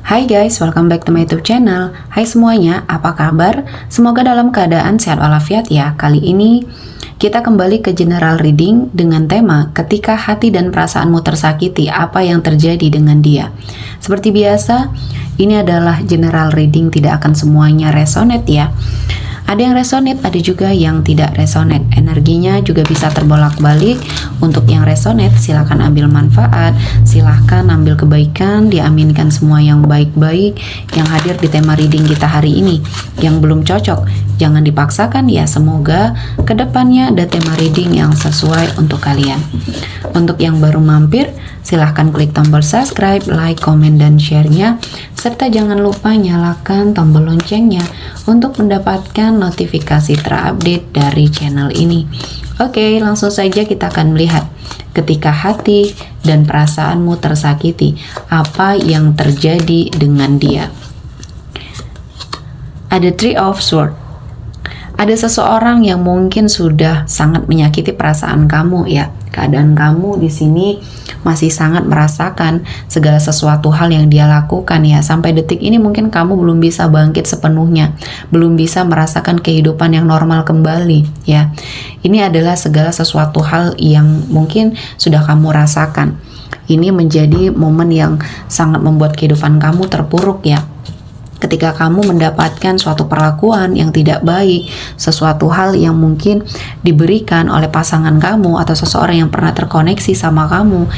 Hai guys, welcome back to my YouTube channel. Hai semuanya, apa kabar? Semoga dalam keadaan sehat walafiat ya. Kali ini kita kembali ke general reading dengan tema ketika hati dan perasaanmu tersakiti, apa yang terjadi dengan dia. Seperti biasa, ini adalah general reading, tidak akan semuanya resonate ya. Ada yang resonate, ada juga yang tidak resonate. Energinya juga bisa terbolak-balik. Untuk yang resonate, silahkan ambil manfaat, silahkan ambil kebaikan, diaminkan semua yang baik-baik yang hadir di tema reading kita hari ini. Yang belum cocok, jangan dipaksakan ya. Semoga kedepannya ada tema reading yang sesuai untuk kalian. Untuk yang baru mampir, silahkan klik tombol subscribe, like, komen, dan share-nya. Serta jangan lupa nyalakan tombol loncengnya untuk mendapatkan notifikasi terupdate dari channel ini. Oke, langsung saja kita akan melihat ketika hati dan perasaanmu tersakiti, apa yang terjadi dengan dia. Ada Three of Swords. Ada seseorang yang mungkin sudah sangat menyakiti perasaan kamu ya. Keadaan kamu di sini masih sangat merasakan segala sesuatu hal yang dia lakukan ya. Sampai detik ini mungkin kamu belum bisa bangkit sepenuhnya, belum bisa merasakan kehidupan yang normal kembali ya. Ini adalah segala sesuatu hal yang mungkin sudah kamu rasakan. Ini menjadi momen yang sangat membuat kehidupan kamu terpuruk ya. Ketika kamu mendapatkan suatu perlakuan yang tidak baik, sesuatu hal yang mungkin diberikan oleh pasangan kamu atau seseorang yang pernah terkoneksi sama kamu,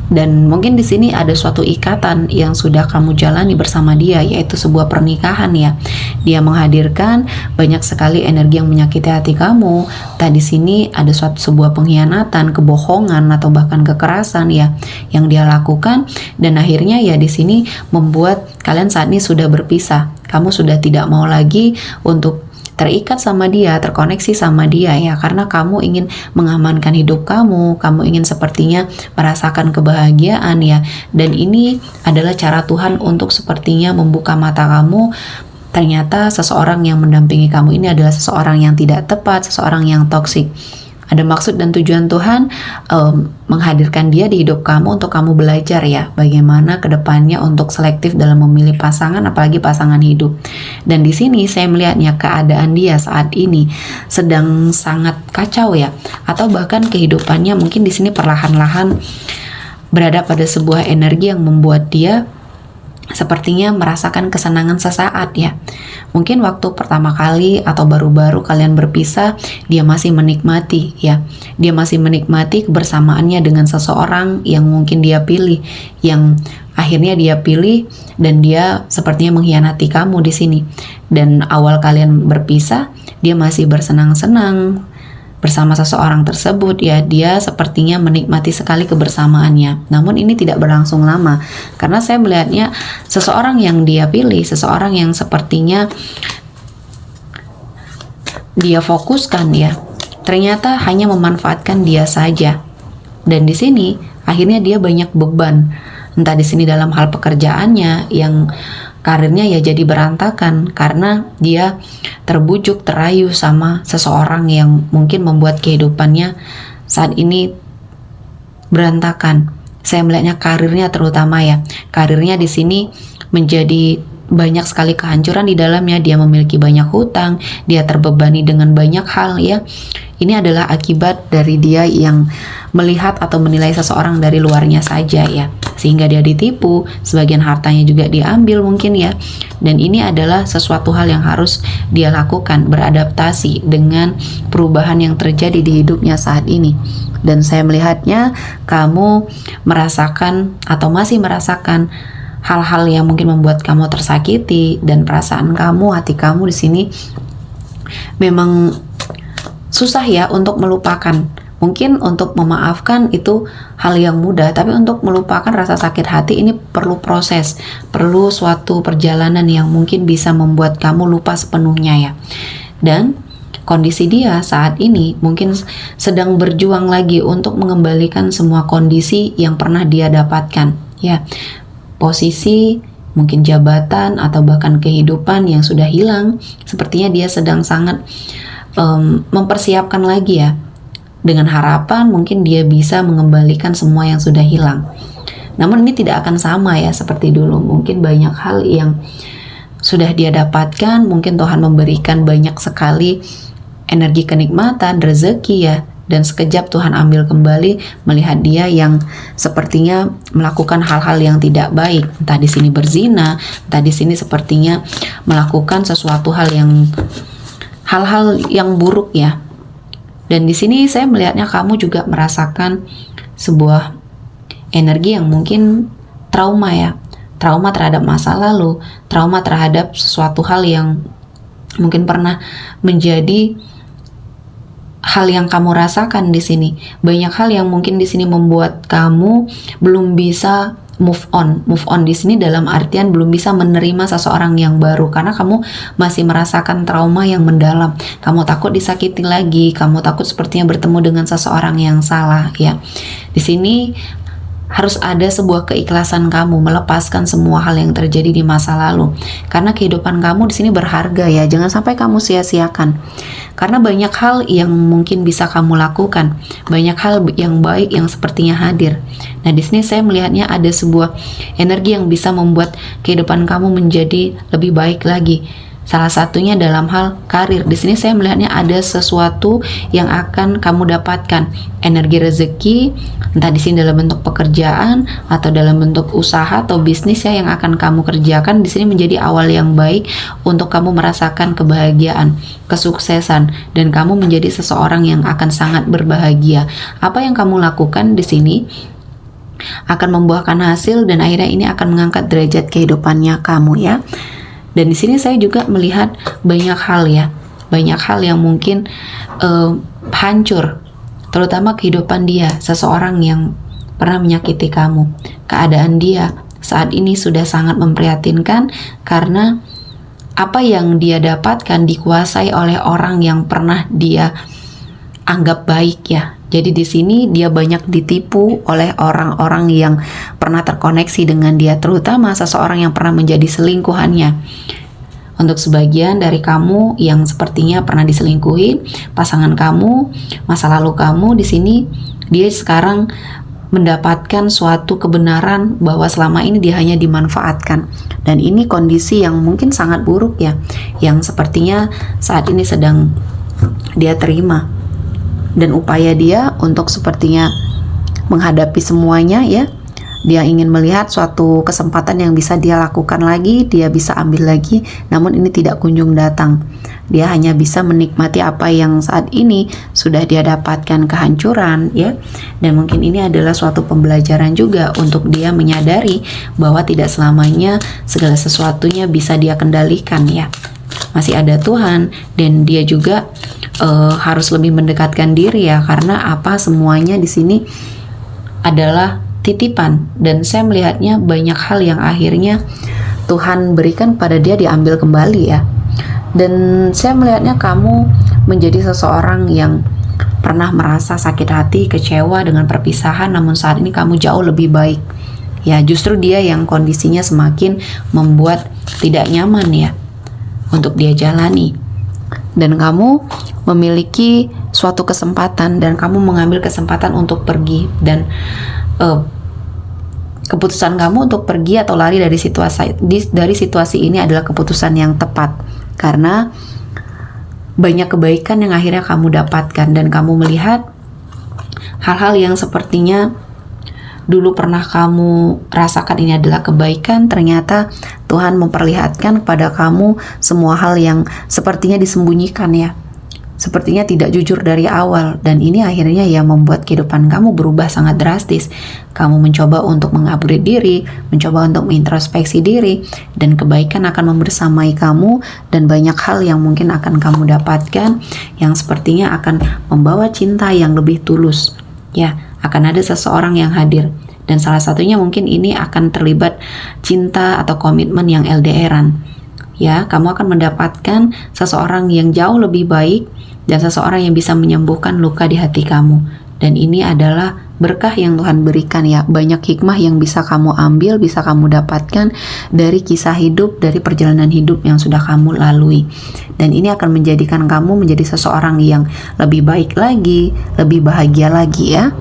dan mungkin di sini ada suatu ikatan yang sudah kamu jalani bersama dia, yaitu sebuah pernikahan ya. Dia menghadirkan banyak sekali energi yang menyakiti hati kamu. Di sini ada sebuah pengkhianatan, kebohongan atau bahkan kekerasan ya yang dia lakukan, dan akhirnya ya di sini membuat kalian saat ini sudah berpisah. Kamu sudah tidak mau lagi untuk terikat sama dia, terkoneksi sama dia ya, karena kamu ingin mengamankan hidup kamu ingin sepertinya merasakan kebahagiaan ya. Dan ini adalah cara Tuhan untuk sepertinya membuka mata kamu. Ternyata seseorang yang mendampingi kamu ini adalah seseorang yang tidak tepat, seseorang yang toksik. Ada maksud dan tujuan Tuhan menghadirkan dia di hidup kamu untuk kamu belajar ya, bagaimana kedepannya untuk selektif dalam memilih pasangan, apalagi pasangan hidup. Dan di sini saya melihatnya keadaan dia saat ini sedang sangat kacau ya, atau bahkan kehidupannya mungkin di sini perlahan-lahan berada pada sebuah energi yang membuat dia sepertinya merasakan kesenangan sesaat ya. Mungkin waktu pertama kali atau baru-baru kalian berpisah, dia masih menikmati ya. Dia masih menikmati kebersamaannya dengan seseorang yang mungkin dia pilih, yang akhirnya dia pilih, dan dia sepertinya mengkhianati kamu di sini. Dan awal kalian berpisah, dia masih bersenang-senang bersama seseorang tersebut ya, dia sepertinya menikmati sekali kebersamaannya. Namun ini tidak berlangsung lama, karena saya melihatnya seseorang yang dia pilih, seseorang yang sepertinya dia fokuskan ya, ternyata hanya memanfaatkan dia saja. Dan di sini akhirnya dia banyak beban, entah di sini dalam hal pekerjaannya yang karirnya ya jadi berantakan karena dia terbujuk, terayu sama seseorang yang mungkin membuat kehidupannya saat ini berantakan. Saya melihatnya karirnya terutama ya. Karirnya di sini menjadi banyak sekali kehancuran di dalamnya. Dia memiliki banyak hutang, dia terbebani dengan banyak hal ya. Ini adalah akibat dari dia yang melihat atau menilai seseorang dari luarnya saja ya, sehingga dia ditipu, sebagian hartanya juga diambil mungkin ya. Dan ini adalah sesuatu hal yang harus dia lakukan, beradaptasi dengan perubahan yang terjadi di hidupnya saat ini. Dan saya melihatnya kamu merasakan atau masih merasakan hal-hal yang mungkin membuat kamu tersakiti, dan perasaan kamu, hati kamu di sini memang susah ya untuk melupakan. Mungkin untuk memaafkan itu hal yang mudah, tapi untuk melupakan rasa sakit hati ini perlu proses, perlu suatu perjalanan yang mungkin bisa membuat kamu lupa sepenuhnya ya. Dan kondisi dia saat ini mungkin sedang berjuang lagi untuk mengembalikan semua kondisi yang pernah dia dapatkan ya. Posisi, mungkin jabatan, atau bahkan kehidupan yang sudah hilang, sepertinya dia sedang sangat mempersiapkan lagi ya, dengan harapan mungkin dia bisa mengembalikan semua yang sudah hilang. Namun ini tidak akan sama ya seperti dulu. Mungkin banyak hal yang sudah dia dapatkan, mungkin Tuhan memberikan banyak sekali energi kenikmatan, rezeki ya, dan sekejap Tuhan ambil kembali melihat dia yang sepertinya melakukan hal-hal yang tidak baik, entah di sini berzina, entah di sini sepertinya melakukan sesuatu hal-hal yang buruk ya. Dan di sini saya melihatnya kamu juga merasakan sebuah energi yang mungkin trauma ya, trauma terhadap masa lalu, trauma terhadap sesuatu hal yang mungkin pernah menjadi hal yang kamu rasakan di sini. Banyak hal yang mungkin di sini membuat kamu belum bisa move on. Move on di sini dalam artian belum bisa menerima seseorang yang baru karena kamu masih merasakan trauma yang mendalam. Kamu takut disakiti lagi, kamu takut sepertinya bertemu dengan seseorang yang salah ya. Di sini harus ada sebuah keikhlasan kamu melepaskan semua hal yang terjadi di masa lalu. Karena kehidupan kamu di sini berharga ya. Jangan sampai kamu sia-siakan. Karena banyak hal yang mungkin bisa kamu lakukan. Banyak hal yang baik yang sepertinya hadir. Nah, di sini saya melihatnya ada sebuah energi yang bisa membuat kehidupan kamu menjadi lebih baik lagi. Salah satunya dalam hal karir. Di sini saya melihatnya ada sesuatu yang akan kamu dapatkan, energi rezeki, entah di sini dalam bentuk pekerjaan atau dalam bentuk usaha atau bisnis ya yang akan kamu kerjakan. Di sini menjadi awal yang baik untuk kamu merasakan kebahagiaan, kesuksesan, dan kamu menjadi seseorang yang akan sangat berbahagia. Apa yang kamu lakukan di sini akan membuahkan hasil dan akhirnya ini akan mengangkat derajat kehidupannya kamu ya. Dan di sini saya juga melihat banyak hal ya, banyak hal yang mungkin hancur, terutama kehidupan dia, seseorang yang pernah menyakiti kamu. Keadaan dia saat ini sudah sangat memprihatinkan karena apa yang dia dapatkan dikuasai oleh orang yang pernah dia anggap baik ya. Jadi di sini dia banyak ditipu oleh orang-orang yang pernah terkoneksi dengan dia, terutama seseorang yang pernah menjadi selingkuhannya. Untuk sebagian dari kamu yang sepertinya pernah diselingkuhi, pasangan kamu, masa lalu kamu di sini, dia sekarang mendapatkan suatu kebenaran bahwa selama ini dia hanya dimanfaatkan. Dan ini kondisi yang mungkin sangat buruk ya, yang sepertinya saat ini sedang dia terima. Dan upaya dia untuk sepertinya menghadapi semuanya ya, dia ingin melihat suatu kesempatan yang bisa dia lakukan lagi, dia bisa ambil lagi, namun ini tidak kunjung datang. Dia hanya bisa menikmati apa yang saat ini sudah dia dapatkan, kehancuran ya. Dan mungkin ini adalah suatu pembelajaran juga untuk dia menyadari bahwa tidak selamanya segala sesuatunya bisa dia kendalikan ya. Masih ada Tuhan dan dia juga harus lebih mendekatkan diri ya, karena apa, semuanya di sini adalah titipan dan saya melihatnya banyak hal yang akhirnya Tuhan berikan pada dia diambil kembali ya. Dan saya melihatnya kamu menjadi seseorang yang pernah merasa sakit hati, kecewa dengan perpisahan, namun saat ini kamu jauh lebih baik ya. Justru dia yang kondisinya semakin membuat tidak nyaman ya untuk dia jalani. Dan kamu memiliki suatu kesempatan dan kamu mengambil kesempatan untuk pergi, dan keputusan kamu untuk pergi atau lari dari situasi ini adalah keputusan yang tepat karena banyak kebaikan yang akhirnya kamu dapatkan dan kamu melihat hal-hal yang sepertinya dulu pernah kamu rasakan ini adalah kebaikan, ternyata Tuhan memperlihatkan kepada kamu semua hal yang sepertinya disembunyikan ya, sepertinya tidak jujur dari awal, dan ini akhirnya yang membuat kehidupan kamu berubah sangat drastis. Kamu mencoba untuk mengupgrade diri, mencoba untuk mengintrospeksi diri, dan kebaikan akan membersamai kamu, dan banyak hal yang mungkin akan kamu dapatkan yang sepertinya akan membawa cinta yang lebih tulus ya. Akan ada seseorang yang hadir dan salah satunya mungkin ini akan terlibat cinta atau komitmen yang LDR-an ya. Kamu akan mendapatkan seseorang yang jauh lebih baik dan seseorang yang bisa menyembuhkan luka di hati kamu. Dan ini adalah berkah yang Tuhan berikan ya. Banyak hikmah yang bisa kamu ambil, bisa kamu dapatkan dari kisah hidup, dari perjalanan hidup yang sudah kamu lalui. Dan ini akan menjadikan kamu menjadi seseorang yang lebih baik lagi, lebih bahagia lagi ya.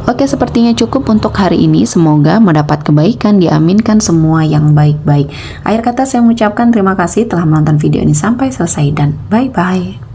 Oke, sepertinya cukup untuk hari ini. Semoga mendapat kebaikan, diaminkan semua yang baik-baik. Akhir kata saya mengucapkan terima kasih telah menonton video ini sampai selesai dan bye-bye.